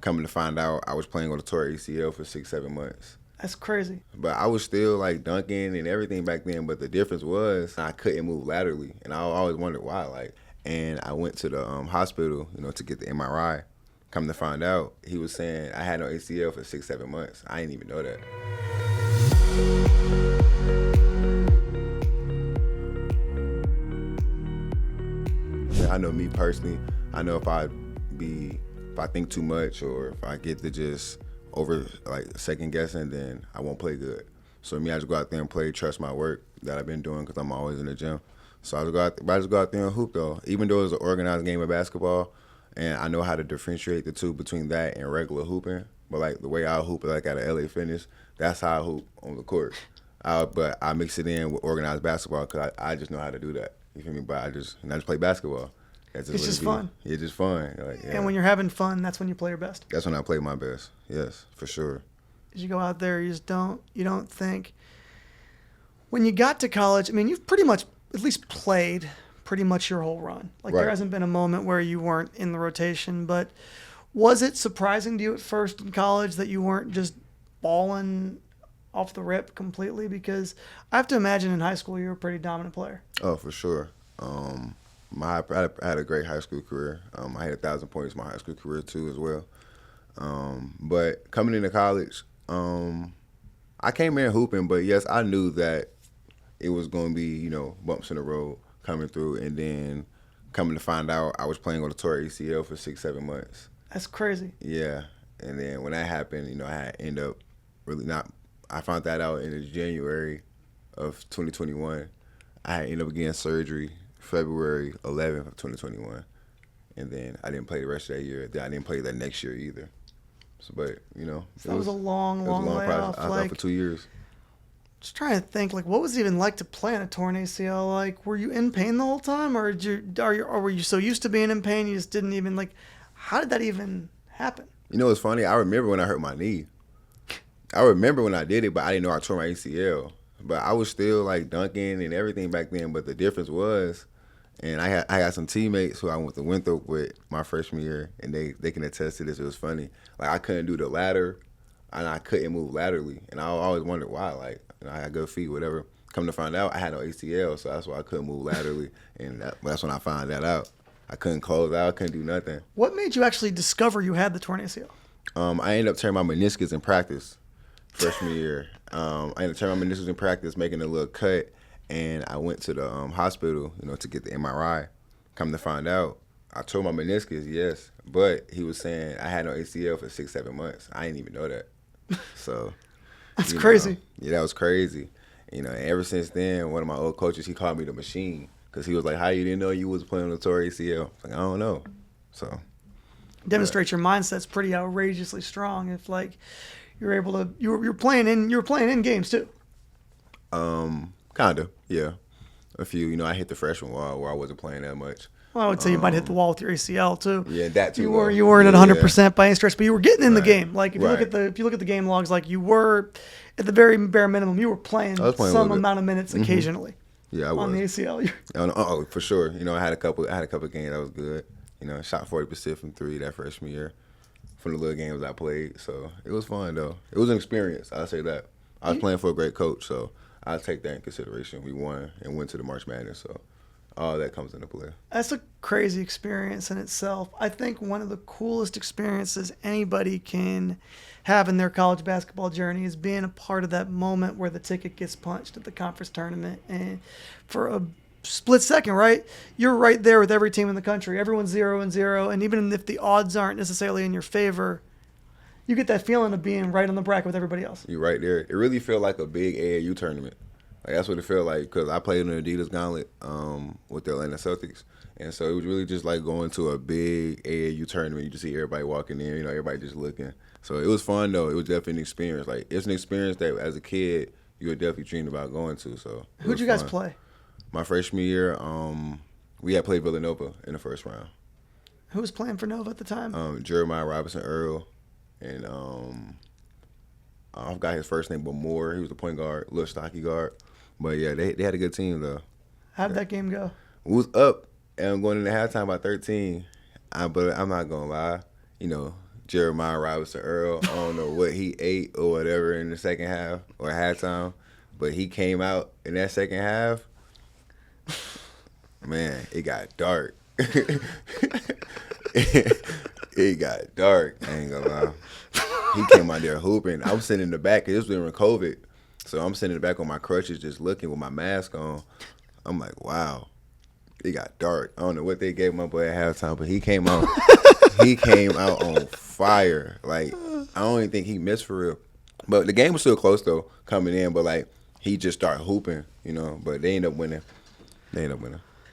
Coming to find out, I was playing on the tour ACL for 6, 7 months. That's crazy. But I was still like dunking and everything back then. But the difference was I couldn't move laterally, and I always wondered why. And I went to the hospital, to get the MRI. Come to find out, he was saying I had no ACL for 6, 7 months. I didn't even know that. I know me personally. I know if I think too much or if I get to just over second guessing, then I won't play good. So me, I just go out there and play, trust my work that I've been doing because I'm always in the gym. So I just go out there and hoop though. Even though it's an organized game of basketball, and I know how to differentiate the two between that and regular hooping. But the way I hoop at a LA Fitness, that's how I hoop on the court. But I mix it in with organized basketball because I just know how to do that. You feel me? But I just play basketball. It's just fun. It's just fun. And when you're having fun, that's when you play your best. That's when I play my best. Yes, for sure. As you go out there, you don't think. When you got to college, I mean, you've pretty much at least played pretty much your whole run. Right. There hasn't been a moment where you weren't in the rotation. But was it surprising to you at first in college that you weren't just balling off the rip completely? Because I have to imagine in high school you were a pretty dominant player. Oh, for sure. I had a great high school career. I had 1,000 points in my high school career too as well. But coming into college, I came in hooping, but yes, I knew that it was going to be, bumps in the road coming through. And then coming to find out, I was playing on the tour ACL for 6, 7 months. That's crazy. Yeah. And then when that happened, I had end up I found that out in January of 2021. I had ended up getting surgery February 11th of 2021. And then I didn't play the rest of that year. Then I didn't play that next year either. So, but, So that was a long layoff. I was out for 2 years. Just trying to think, what was it even like to play on a torn ACL? Were you in pain the whole time, or were you so used to being in pain you just didn't even how did that even happen? It's funny. I remember when I hurt my knee. I remember when I did it, but I didn't know I tore my ACL. But I was still dunking and everything back then. But the difference was, and I had some teammates who I went to Winthrop with my freshman year, and they can attest to this. It was funny. I couldn't do the ladder, and I couldn't move laterally, and I always wondered why. I had good feet, whatever. Come to find out, I had no ACL, so that's why I couldn't move laterally, and that's when I found that out. I couldn't close out, couldn't do nothing. What made you actually discover you had the torn ACL? I ended up tearing my meniscus in practice freshman year. I ended up tearing my meniscus in practice, making a little cut, and I went to the hospital, to get the MRI. Come to find out, I tore my meniscus, yes, but he was saying I had no ACL for 6, 7 months. I didn't even know that. So that's crazy. Yeah, that was crazy. And ever since then, one of my old coaches, he called me the machine because he was like, "How you didn't know you was playing on the tour ACL?" I don't know. So demonstrates your mindset's pretty outrageously strong. If you're able to, you were playing in games too. Kinda, yeah. A few, I hit the freshman wall where I wasn't playing that much. Well, I would say you might hit the wall with your ACL too. Yeah, that too. You weren't at 100% by any stretch, but you were getting in the game. If you Right. look at the game logs, you were at the very bare minimum, you were playing some amount of minutes occasionally. Yeah, I was on the ACL. Oh, for sure. I had a couple games that was good. Shot 40% from three that freshman year from the little games I played. So it was fun though. It was an experience. I'll say that. I was playing for a great coach, so I'll take that in consideration. We won and went to the March Madness, so all that comes into play. That's a crazy experience in itself. I think one of the coolest experiences anybody can have in their college basketball journey is being a part of that moment where the ticket gets punched at the conference tournament. And for a split second, right, you're right there with every team in the country. Everyone's 0-0. And even if the odds aren't necessarily in your favor, you get that feeling of being right on the bracket with everybody else. You're right there. It really felt like a big AAU tournament. That's what it felt like because I played in the Adidas Gauntlet with the Atlanta Celtics. And so it was really just like going to a big AAU tournament. You just see everybody walking in, everybody just looking. So it was fun, though. It was definitely an experience. It's an experience that as a kid, you would definitely dream about going to. So who'd you guys play? My freshman year, we had played Villanova in the first round. Who was playing for Nova at the time? Jeremiah Robinson-Earl. And I forgot his first name, but Moore. He was the point guard, little stocky guard. But, yeah, they had a good team, though. How'd that game go? We was up and going into halftime by 13. But I'm not going to lie. Jeremiah Robinson-Earl. I don't know what he ate or whatever in the second half or halftime, but he came out in that second half. Man, it got dark. It got dark. I ain't gonna lie. He came out there hooping. I was sitting in the back. It was during COVID. So I'm sitting in the back on my crutches just looking with my mask on. I'm like, wow. It got dark. I don't know what they gave my boy at halftime, but he came out. He came out on fire. Like, I don't even think he missed for real. But the game was still close, though, coming in. But, like, he just started hooping, you know. But they ended up winning.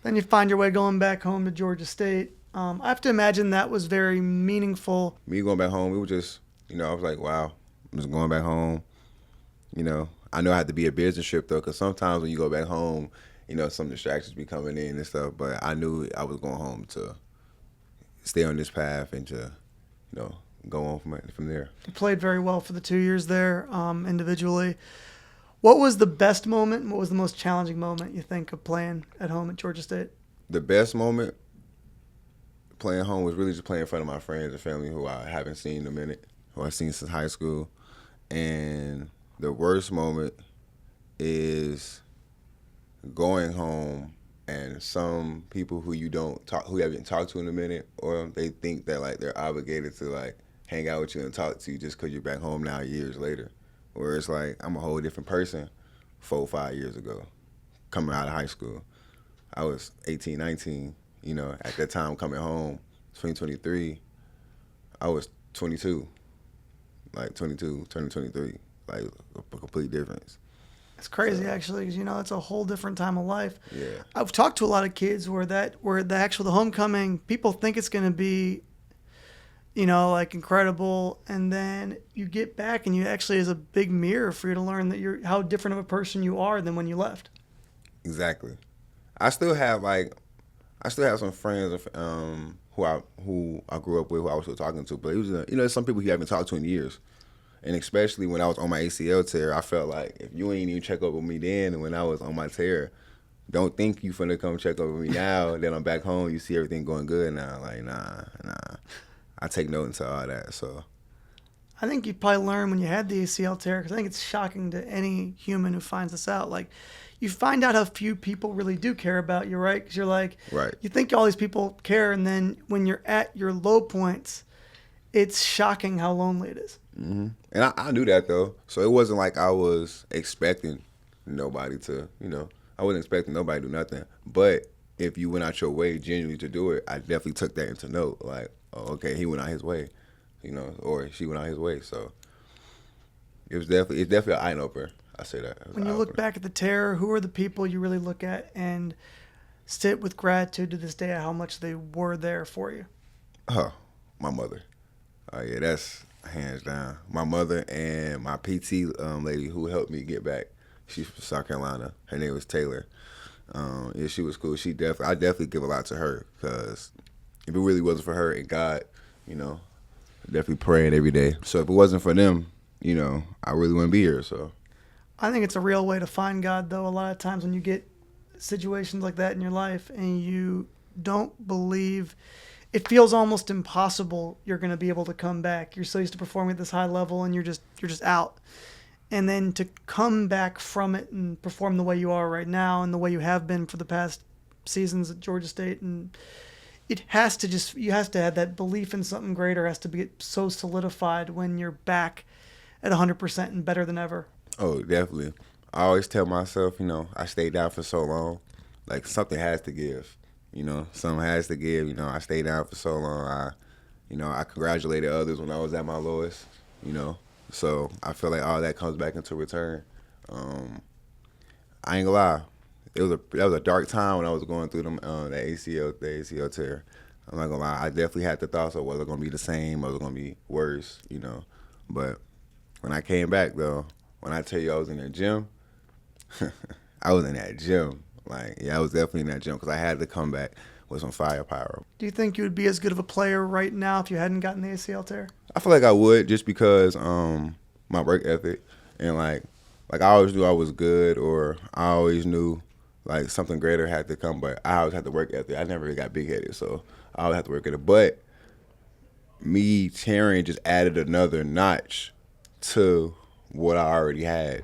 Then you find your way going back home to Georgia State. I have to imagine that was very meaningful. Me going back home, we were just, you know, I was like, wow, I'm just going back home. You know, I know I had to be a business trip, though, because sometimes when you go back home, you know, some distractions be coming in and stuff. But I knew I was going home to stay on this path and to, you know, go on from there. You played very well for the 2 years there individually. What was the best moment and what was the most challenging moment you think of playing at home at Georgia State? The best moment playing home was really just playing in front of my friends and family who I haven't seen in a minute, who I've seen since high school. And the worst moment is going home and some people who you haven't talked to in a minute, or they think that like they're obligated to like hang out with you and talk to you just because you're back home now years later. Where it's like I'm a whole different person 4 or 5 years ago, coming out of high school. I was 18, 19, you know, at that time coming home, 2023, I was 22, like 22, turning 23, like a complete difference. It's crazy, actually, because, you know, it's a whole different time of life. Yeah. I've talked to a lot of kids where the homecoming, people think it's going to be, you know, like incredible, and then you get back and you actually is a big mirror for you to learn that how different of a person you are than when you left. Exactly. I still have some friends who I grew up with, who I was still talking to, but it was you know, some people you haven't talked to in years. And especially when I was on my ACL tear, I felt like if you ain't even check up with me then and when I was on my tear, don't think you finna come check up with me now that I'm back home, you see everything going good now. Like, nah. I take note into all that, so. I think you probably learned when you had the ACL tear, because I think it's shocking to any human who finds this out. Like, you find out how few people really do care about you, right? Because you're like, right. You think all these people care, and then when you're at your low points, it's shocking how lonely it is. Mm-hmm. And I knew that, though. So it wasn't like I was expecting nobody to, you know, I wasn't expecting nobody to do nothing. But if you went out your way genuinely to do it, I definitely took that into note. Like, oh, okay, he went out his way, you know, or she went out his way. So it's definitely an eye opener. I say that. When you look back at the tear, who are the people you really look at and sit with gratitude to this day at how much they were there for you? Oh, my mother. Oh yeah, that's hands down. My mother and my PT lady who helped me get back. She's from South Carolina. Her name was Taylor. Yeah, she was cool. I definitely give a lot to her, because if it really wasn't for her and God, you know, definitely praying every day. So if it wasn't for them, you know, I really wouldn't be here. So I think it's a real way to find God, though. A lot of times when you get situations like that in your life and you don't believe, it feels almost impossible you're going to be able to come back. You're so used to performing at this high level and you're just out. And then to come back from it and perform the way you are right now and the way you have been for the past seasons at Georgia State, and you have to have that belief in something greater, has to be so solidified when you're back at 100% and better than ever. Oh, definitely. I always tell myself, you know, I stayed down for so long, like something has to give. You know, something has to give. You know, I stayed down for so long. I congratulated others when I was at my lowest, you know. So I feel like all that comes back into return. I ain't gonna lie, that was a dark time when I was going through the ACL tear. I'm not gonna lie, I definitely had the thoughts of was it gonna be the same, or was it gonna be worse, you know. But when I came back though, when I tell you I was in that gym, I was in that gym. Like, yeah, I was definitely in that gym because I had to come back with some firepower. Do you think you would be as good of a player right now if you hadn't gotten the ACL tear? I feel like I would, just because my work ethic, and like I always knew I was good, or I always knew like something greater had to come, but I always had the work ethic. I never really got big headed, so I always had to work at it. But me tearing just added another notch to what I already had.